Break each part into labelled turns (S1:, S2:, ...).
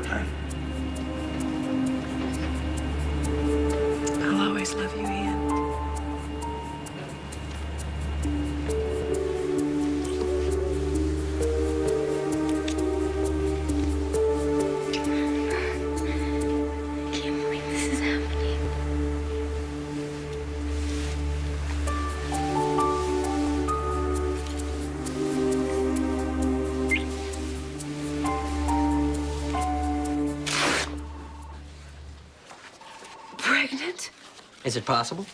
S1: man.
S2: I'll always love you, Ian.
S3: I can't believe this is happening.
S2: Pregnant?
S4: Is it possible?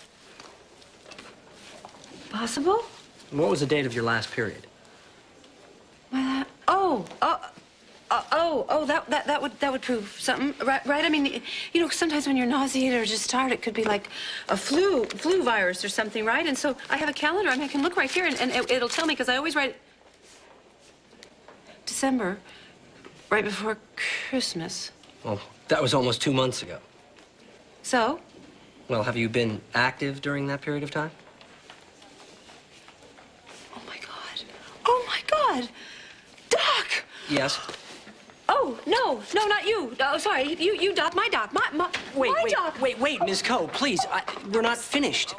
S2: Possible?
S4: What was the date of your last period?
S2: That would prove something, right? I mean, you know, sometimes when you're nauseated or just tired, it could be like a flu virus or something, right? And so I have a calendar. I mean, I can look right here, and it'll tell me because I always write December, right before Christmas.
S4: Well, that was almost 2 months ago.
S2: So?
S4: Well, have you been active during that period of time?
S2: Oh my God! Oh my God! Doc!
S4: Yes.
S2: Oh, no, not you. Oh, sorry, you, Doc, my Doc, my Doc.
S4: Wait, Ms. Coe, please, we're not finished.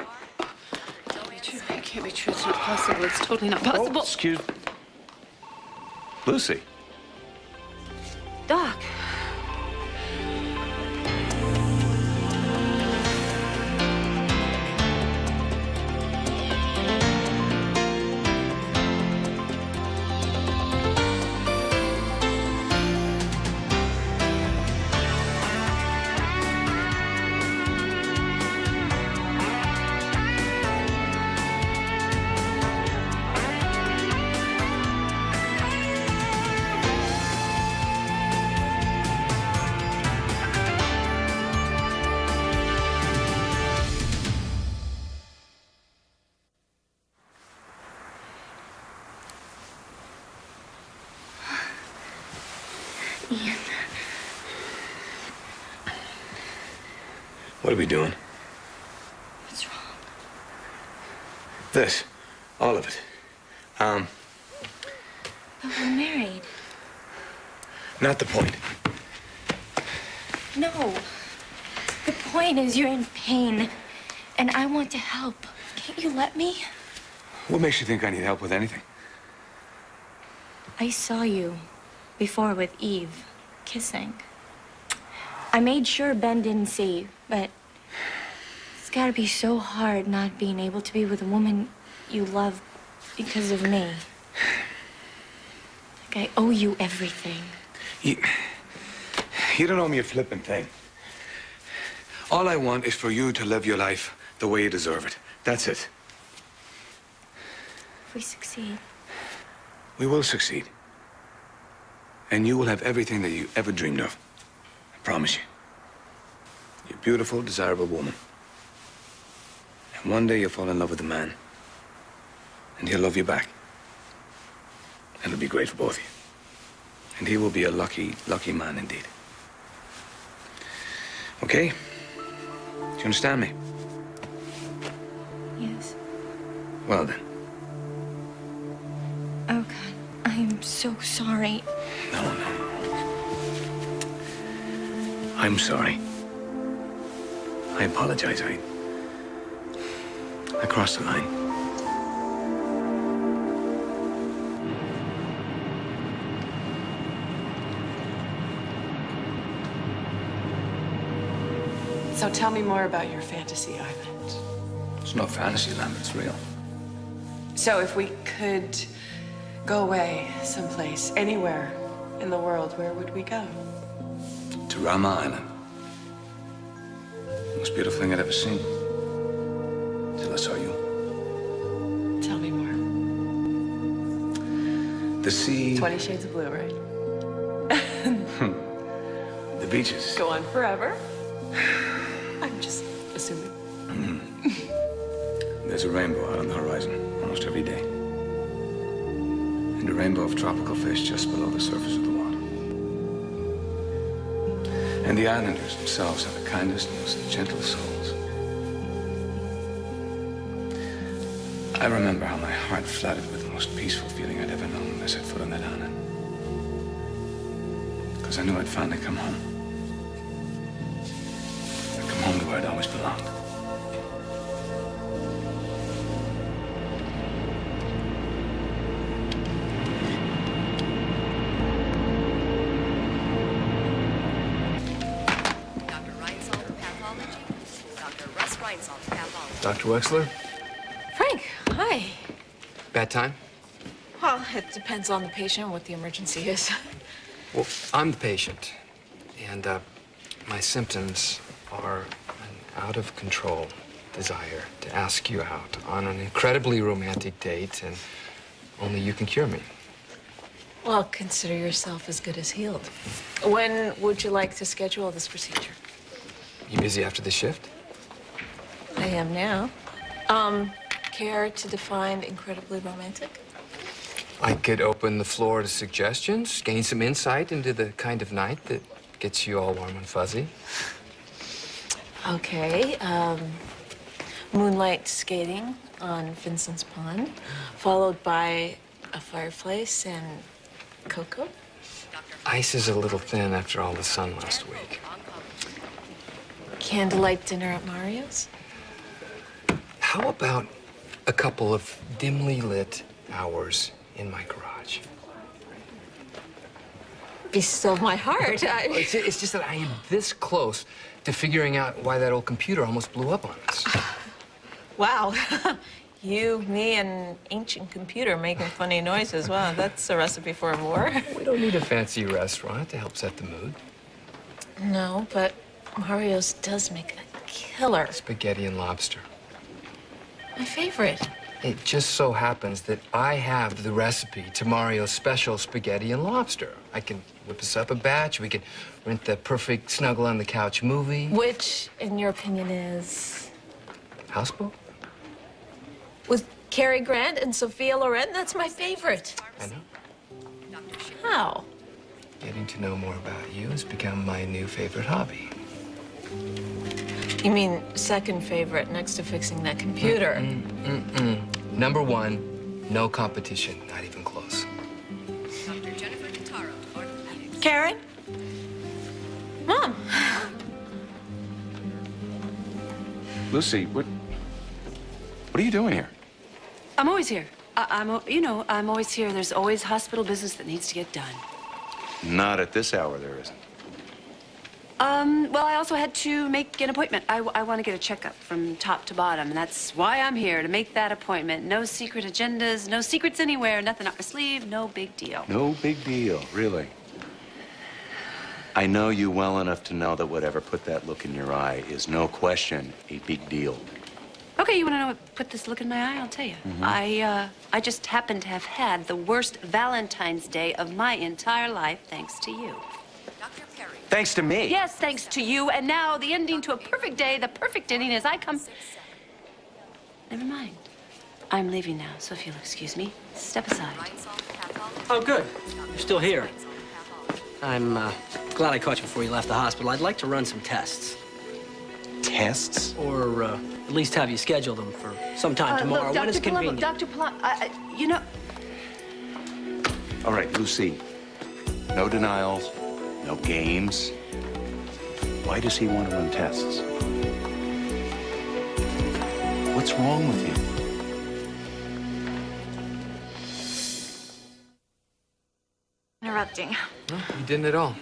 S2: Can't be true. It can't be true. It's not possible. It's totally not possible.
S1: Oh, excuse... Lucy.
S2: Doc.
S3: Ian.
S1: What are we doing?
S3: What's wrong?
S1: This. All of it.
S3: But we're married.
S1: Not the point.
S3: No. The point is you're in pain, and I want to help. Can't you let me?
S1: What makes you think I need help with anything?
S3: I saw you before with Eve, kissing. I made sure Ben didn't see, but it's gotta be so hard not being able to be with a woman you love because of me. Like I owe you everything.
S1: You don't owe me a flippin' thing. All I want is for you to live your life the way you deserve it. That's it.
S3: If we succeed.
S1: We will succeed. And you will have everything that you ever dreamed of. I promise you. You're a beautiful, desirable woman. And one day you'll fall in love with a man. And he'll love you back. And it'll be great for both of you. And he will be a lucky, lucky man indeed. Okay? Do you understand me?
S3: Yes.
S1: Well then.
S3: Oh, God. I'm so sorry.
S1: No. I'm sorry. I apologize. I crossed the line.
S2: So tell me more about your fantasy island.
S1: It's not fantasy land, it's real.
S2: So if we could go away someplace, anywhere in the world, where would we go?
S1: To Rama Island. The most beautiful thing I'd ever seen. Till I saw you.
S2: Tell me more.
S1: The sea.
S2: 20 Shades of Blue, right?
S1: The beaches.
S2: Go on forever. I'm just assuming.
S1: There's a rainbow out on the horizon almost every day. And a rainbow of tropical fish just below the surface of the water. And the islanders themselves are the kindest, most gentle souls. I remember how my heart flooded with the most peaceful feeling I'd ever known when I set foot on that island. Because because I knew I'd finally come home. I'd come home to where I'd always belonged.
S5: Dr. Wexler?
S6: Frank, hi.
S5: Bad time?
S6: Well, it depends on the patient, what the emergency is.
S5: Well, I'm the patient, and my symptoms are an out-of-control desire to ask you out on an incredibly romantic date, and only you can cure me.
S6: Well, consider yourself as good as healed. When would you like to schedule this procedure?
S5: You busy after the shift?
S6: I am now. Care to define incredibly romantic?
S5: I could open the floor to suggestions, gain some insight into the kind of night that gets you all warm and fuzzy.
S6: Okay, moonlight skating on Vincent's Pond, followed by a fireplace and cocoa.
S5: Ice is a little thin after all the sun last week.
S6: Candlelight dinner at Mario's?
S5: How about a couple of dimly lit hours in my garage?
S6: Be still my heart.
S5: It's just that I am this close to figuring out why that old computer almost blew up on us.
S6: Wow. You, me, and an ancient computer making funny noises. Wow, that's a recipe for a war.
S5: We don't need a fancy restaurant to help set the mood.
S6: No, but Mario's does make a killer.
S5: Spaghetti and lobster.
S6: My favorite.
S5: It just so happens that I have the recipe to Mario's special spaghetti and lobster. I can whip us up a batch. We could rent the perfect snuggle on the couch movie.
S6: Which, in your opinion, is?
S5: Houseboat?
S6: With Cary Grant and Sophia Loren? That's my favorite.
S5: I know.
S6: How?
S5: Getting to know more about you has become my new favorite hobby.
S6: You mean second favorite next to fixing that computer?
S5: Number one, no competition, not even close.
S6: Karen? Mom.
S1: Lucy, what are you doing here?
S2: I'm always here. I'm always here. There's always hospital business that needs to get done.
S1: Not at this hour, there isn't.
S2: Well, I also had to make an appointment. I want to get a checkup from top to bottom, and that's why I'm here, to make that appointment. No secret agendas, no secrets anywhere, nothing up my sleeve, no big deal.
S1: No big deal, really. I know you well enough to know that whatever put that look in your eye is no question a big deal.
S2: Okay, you want to know what put this look in my eye? I'll tell you. I just happen to have had the worst Valentine's Day of my entire life, thanks to you.
S1: Thanks to me.
S2: Yes, thanks to you. And now the ending to a perfect day, the perfect ending is I come... Never mind. I'm leaving now, so if you'll excuse me, step aside.
S4: Oh, good. You're still here. I'm glad I caught you before you left the hospital. I'd like to run some tests.
S1: Tests?
S4: Or at least have you schedule them for sometime tomorrow.
S2: Look,
S4: When is
S2: Dr. Palumbo,
S4: convenient?
S2: Dr. Palumbo, you know...
S1: All right, Lucy. No denials, no games. Why does he want to run tests? What's wrong with you?
S3: Interrupting.
S5: No, you didn't at all.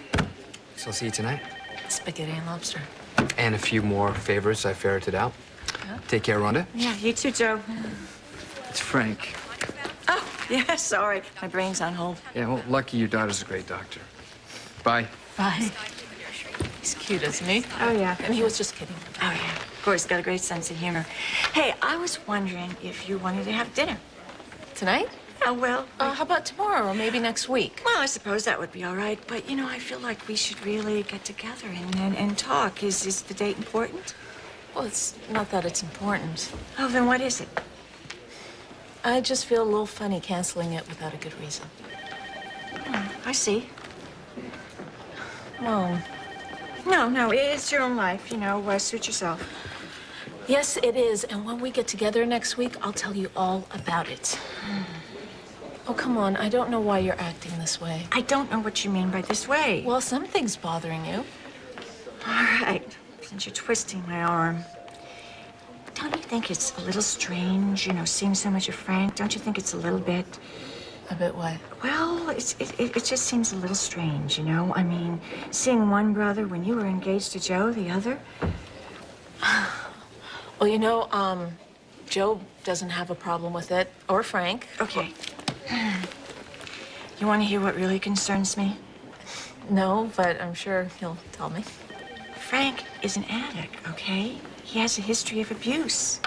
S5: So I'll see you tonight.
S6: Spaghetti and lobster.
S5: And a few more favorites I ferreted out.
S6: Yeah.
S5: Take care, Rhonda.
S3: Yeah, you too, Joe.
S5: It's Frank.
S3: Oh, yeah, sorry. My brain's on hold.
S5: Yeah, well, lucky your daughter's a great doctor. Bye.
S6: Bye. He's cute, isn't he?
S3: Oh, yeah.
S6: And he was just kidding.
S3: Oh, yeah. Of course, got a great sense of humor. Hey, I was wondering if you wanted to have dinner.
S6: Tonight?
S3: Oh, well,
S6: How about tomorrow or maybe next week?
S3: well, I suppose that would be all right. But, you know, I feel like we should really get together and talk. Is the date important?
S6: Well, it's not that it's important.
S3: Oh, then what is it?
S6: I just feel a little funny canceling it without a good reason.
S3: Oh, I see.
S6: Mom.
S3: No, it's your own life, you know, suit yourself.
S6: Yes, it is. And when we get together next week, I'll tell you all about it. Oh, come on. I don't know why you're acting this way.
S7: I don't know what you mean by this way.
S6: Well, something's bothering you.
S7: All right, since you're twisting my arm, don't you think it's a little strange, seeing so much of Frank? Don't you think it's a little bit?
S6: A bit what?
S7: Well, it just seems a little strange, I mean, seeing one brother when you were engaged to Joe, the other.
S6: Well, Joe doesn't have a problem with it, or Frank.
S7: Okay. You want to hear what really concerns me?
S6: No, but I'm sure he'll tell me.
S7: Frank is an addict, okay? He has a history of abuse.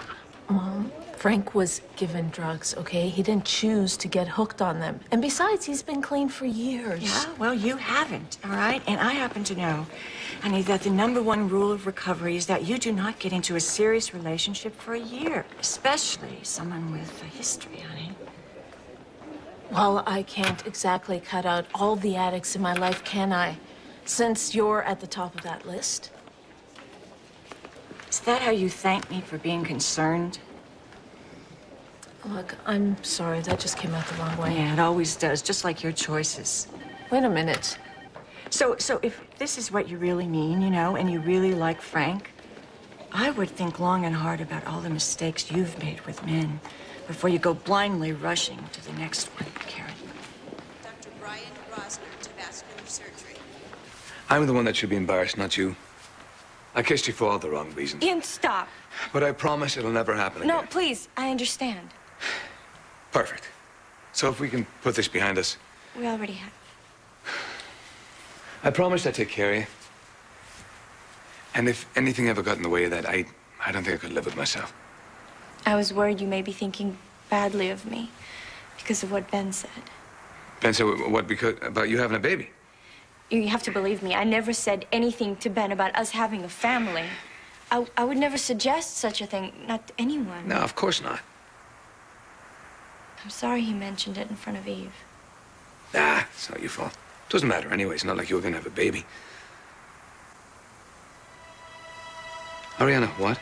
S6: Mom, Frank was given drugs, okay? He didn't choose to get hooked on them. And besides, he's been clean for years.
S7: Yeah, well, you haven't, all right? And I happen to know, honey, that the #1 rule of recovery is that you do not get into a serious relationship for a year, especially someone with a history, honey.
S6: Well, I can't exactly cut out all the addicts in my life, can I? Since you're at the top of that list.
S7: Is that how you thank me for being concerned?
S6: Look, I'm sorry. That just came out the wrong way.
S7: Yeah, it always does, just like your choices.
S6: Wait a minute.
S7: So if this is what you really mean, and you really like Frank, I would think long and hard about all the mistakes you've made with men before you go blindly rushing to the next one, Karen.
S8: Dr. Brian Rosner to vascular surgery.
S1: I'm the one that should be embarrassed, not you. I kissed you for all the wrong reasons.
S3: Ian, stop.
S1: But I promise it'll never happen again.
S3: No, please, I understand.
S1: Perfect. So if we can put this behind us,
S3: We already have.
S1: I promised I'd take care of you. And if anything ever got in the way of that, I don't think I could live with myself.
S3: I was worried you may be thinking badly of me because of what Ben said.
S1: Ben said, what, because, about you having a baby?
S3: You have to believe me. I never said anything to Ben about us having a family. I would never suggest such a thing, not to anyone.
S1: No, of course not.
S3: I'm sorry he mentioned it in front of Eve.
S1: Nah, it's not your fault. Doesn't matter anyway. It's not like you were gonna have a baby. Ariana, what?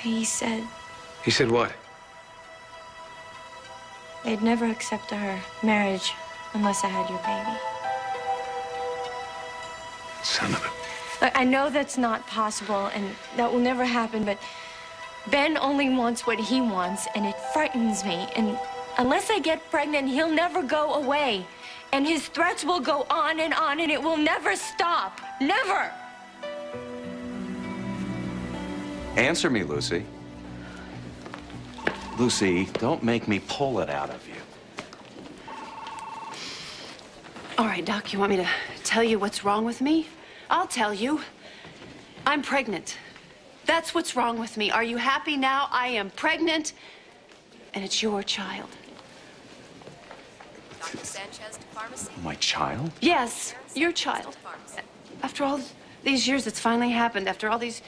S3: He said
S1: He said what?
S3: they'd never accept our marriage unless I had your baby.
S1: Son of a...
S3: Look, I know that's not possible, and that will never happen, but Ben only wants what he wants, and it frightens me. And unless I get pregnant, he'll never go away. And his threats will go on, and it will never stop. Never!
S9: Answer me, Lucy. Lucy, don't make me pull it out of you.
S2: All right, Doc, you want me to tell you what's wrong with me? I'll tell you. I'm pregnant. That's what's wrong with me. Are you happy now? I am pregnant, and it's your child.
S8: Dr. Sanchez to pharmacy.
S9: My child?
S2: Yes, your child. After all these years, it's finally happened. After all these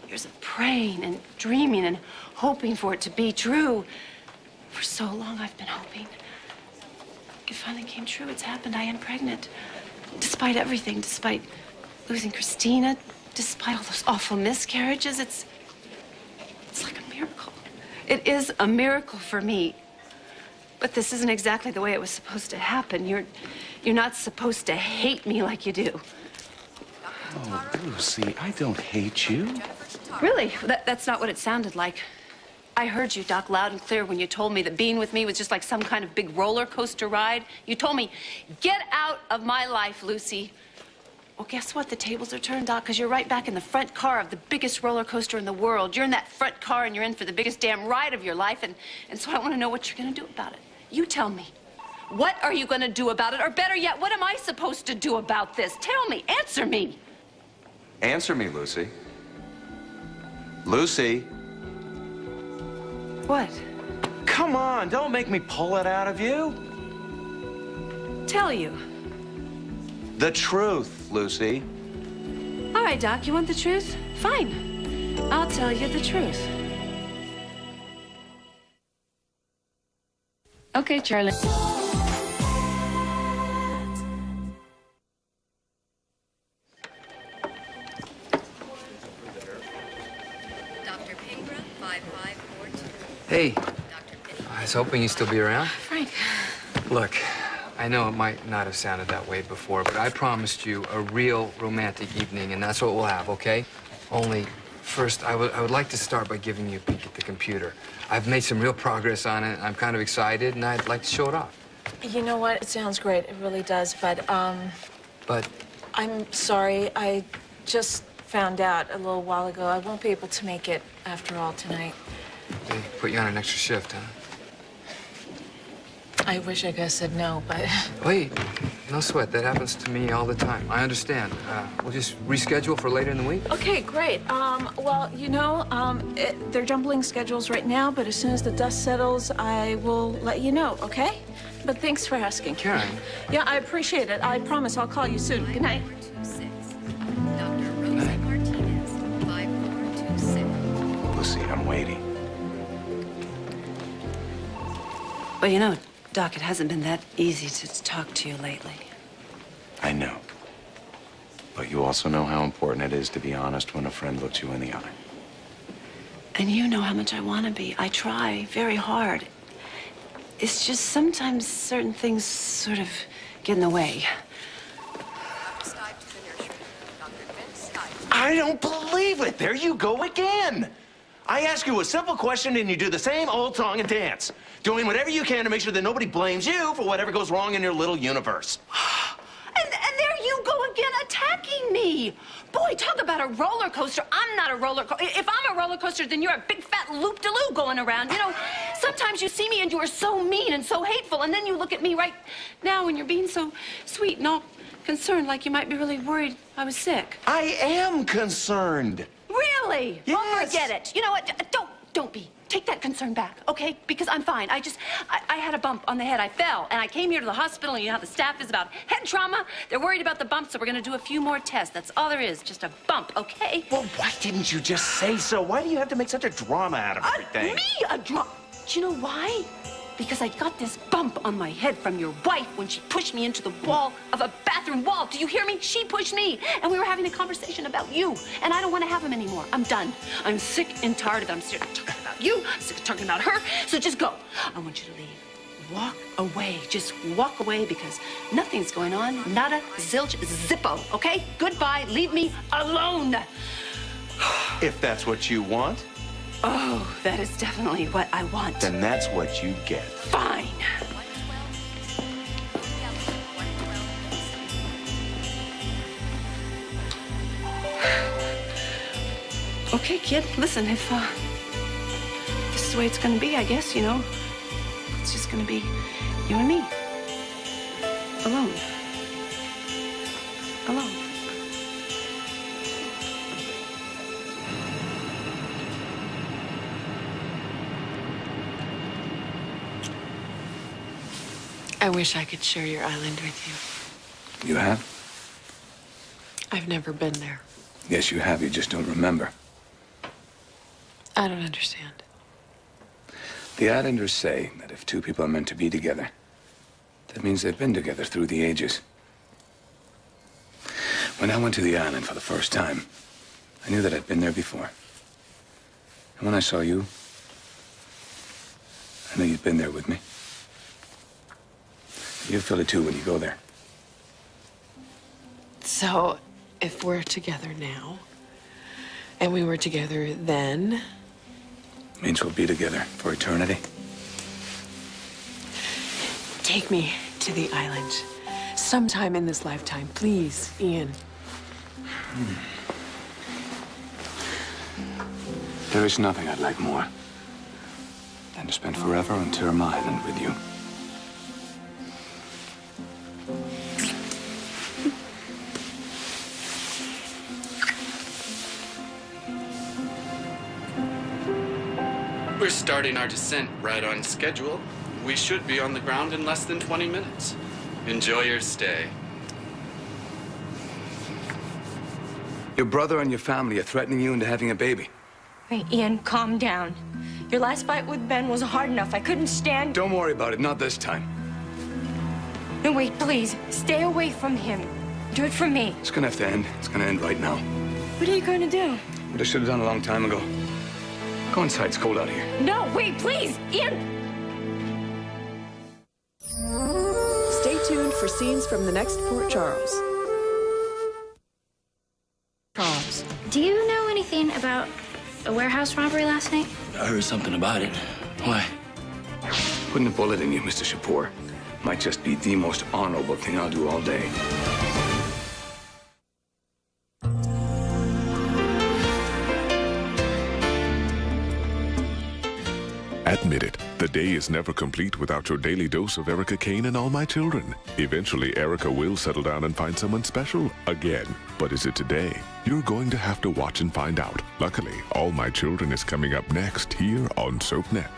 S2: years of praying and dreaming and hoping for it to be true. For so long, I've been hoping. It finally came true. It's happened. I am pregnant. Despite everything, despite losing Christina, despite all those awful miscarriages, it's like a miracle. It is a miracle for me. But this isn't exactly the way it was supposed to happen. You're not supposed to hate me like you do.
S9: Oh, Lucy, I don't hate you.
S2: Really? That's not what it sounded like. I heard you, Doc, loud and clear when you told me that being with me was just like some kind of big roller coaster ride. You told me, get out of my life, Lucy. Well, guess what? The tables are turned, Doc, because you're right back in the front car of the biggest roller coaster in the world. You're in that front car, and you're in for the biggest damn ride of your life, and so I want to know what you're going to do about it. You tell me. What are you going to do about it? Or better yet, what am I supposed to do about this? Tell me. Answer me.
S9: Answer me, Lucy. Lucy.
S2: What?
S9: Come on, don't make me pull it out of you.
S2: Tell you.
S9: The truth, Lucy.
S2: All right, Doc, you want the truth? Fine. I'll tell you the truth. Okay, Charlie.
S8: Dr. Pingra, 5542.
S5: Hey, I was hoping you'd still be around.
S2: Frank.
S5: Look, I know it might not have sounded that way before, but I promised you a real romantic evening, and that's what we'll have, okay? Only, first, I would like to start by giving you a peek at the computer. I've made some real progress on it. I'm kind of excited, and I'd like to show it off.
S6: You know what? It sounds great. It really does. But I'm sorry. I just found out a little while ago. I won't be able to make it after all tonight.
S5: They put you on an extra shift, huh?
S6: I wish I could have said no, but...
S5: Wait, no sweat. That happens to me all the time. I understand. We'll just reschedule for later in the week.
S6: Okay, great. Well, you know, they're jumbling schedules right now, but as soon as the dust settles, I will let you know, okay? But thanks for asking.
S5: Karen.
S6: Yeah, I appreciate it. I promise I'll call you soon. Good night.
S9: Lucy, I'm waiting.
S2: Well, you know, Doc, it hasn't been that easy to talk to you lately.
S9: I know. But you also know how important it is to be honest when a friend looks you in the eye.
S2: And you know how much I want to be. I try very hard. It's just sometimes certain things sort of get in the way.
S10: I don't believe it. There you go again. I ask you a simple question and you do the same old song and dance, doing whatever you can to make sure that nobody blames you for whatever goes wrong in your little universe.
S2: And there you go again, attacking me. Boy, talk about a roller coaster. I'm not a roller coaster. If I'm a roller coaster, then you're a big fat loop-de-loo going around. You know, sometimes you see me and you are so mean and so hateful, and then you look at me right now and you're being so sweet and all concerned, like you might be really worried I was sick.
S10: I am concerned.
S2: Really?
S10: Yes.
S2: Well, forget it. You know what? Don't be. Take that concern back, okay? Because I'm fine. I had a bump on the head. I fell, and I came here to the hospital, and you know how the staff is about head trauma. They're worried about the bump, so we're gonna do a few more tests. That's all there is, just a bump, okay?
S10: Well, why didn't you just say so? Why do you have to make such a drama out of everything?
S2: Me? A drama? Do you know why? Because I got this bump on my head from your wife when she pushed me into the wall of a bathroom wall. Do you hear me? She pushed me. And we were having a conversation about you. And I don't want to have them anymore. I'm done. I'm sick and tired of it. I'm sick of talking about you. I'm sick of talking about her. So just go. I want you to leave. Walk away. Just walk away because nothing's going on. Nada, zilch, zippo. Okay? Goodbye. Leave me alone.
S10: If that's what you want,
S2: Oh, that is definitely what I want.
S10: then that's what you get.
S2: Fine. Okay, kid, listen, if this is the way it's gonna be, I guess, you know, it's just gonna be you and me. Alone. Alone.
S11: I wish I could share your island with you.
S1: You have?
S11: I've never been there.
S1: Yes, you have. You just don't remember.
S11: I don't understand.
S1: The Islanders say that if two people are meant to be together, that means they've been together through the ages. When I went to the island for the first time, I knew that I'd been there before. And when I saw you, I knew you'd been there with me. You feel it too when you go there.
S11: So, if we're together now, and we were together then...
S1: Means we'll be together for eternity.
S11: Take me to the island. Sometime in this lifetime, please, Ian.
S1: There is nothing I'd like more than to spend forever on Terma Island with you.
S12: We're starting our descent right on schedule. We should be on the ground in less than 20 minutes. Enjoy your stay.
S1: Your brother and your family are threatening you into having a baby.
S3: Hey, Ian, calm down. Your last fight with Ben was hard enough. I couldn't stand...
S1: Don't worry about it, not this time.
S3: No, wait, please. Stay away from him. Do it for me.
S1: It's gonna have to end. It's gonna end right now.
S3: What are you going to do?
S1: What I should have done a long time ago. Go inside. It's cold out here.
S3: No, wait, please! Ian!
S13: Stay tuned for scenes from the next Port Charles.
S14: Do you know anything about a warehouse robbery last night?
S15: I heard something about it. Why?
S1: Putting a bullet in you, Mr. Shapur, might just be the most honorable thing I'll do all day.
S16: Admit it, the day is never complete without your daily dose of Erica Kane and All My Children. Eventually, Erica will settle down and find someone special again. But is it today? You're going to have to watch and find out. Luckily, All My Children is coming up next here on SoapNet.